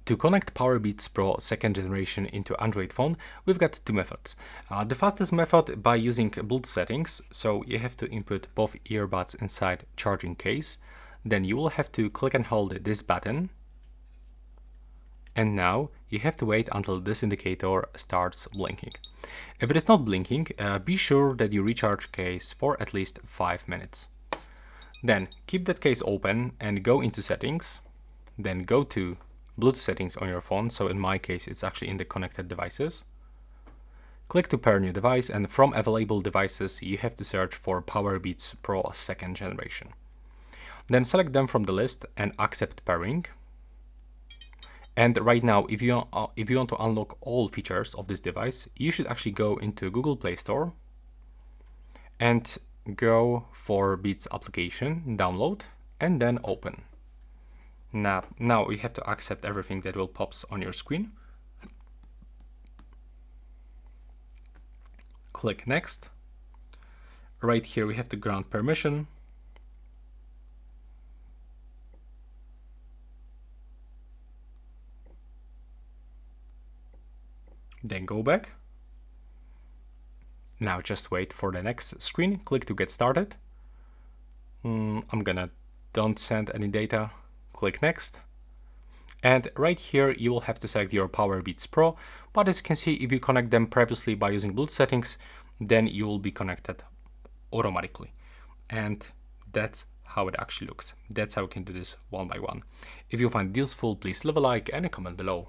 To connect Powerbeats Pro 2nd generation into Android phone, we've got two methods. The fastest method by using Bluetooth settings, so you have to input both earbuds inside charging case. Then you will have to click and hold this button. And now you have to wait until this indicator starts blinking. If it is not blinking, be sure that you recharge case for at least 5 minutes. Then keep that case open and go into settings. Then go to Bluetooth settings on your phone, so in my case it's actually in the connected devices. Click to pair new device, and from available devices you have to search for Powerbeats Pro 2nd generation. Then select them from the list and accept pairing. And right now, if you want to unlock all features of this device, you should actually go into Google Play Store and go for Beats application, download, and then open. Now you have to accept everything that will pops on your screen. Click next. Right here we have to grant permission. Then go back. Now just wait for the next screen. Click to get started. I'm gonna don't send any data. Click next. And right here you will have to select your Powerbeats Pro, but as you can see, if you connect them previously by using Bluetooth settings, then you will be connected automatically. And that's how it actually looks. That's how you can do this one by one. If you find it useful, please leave a like and a comment below.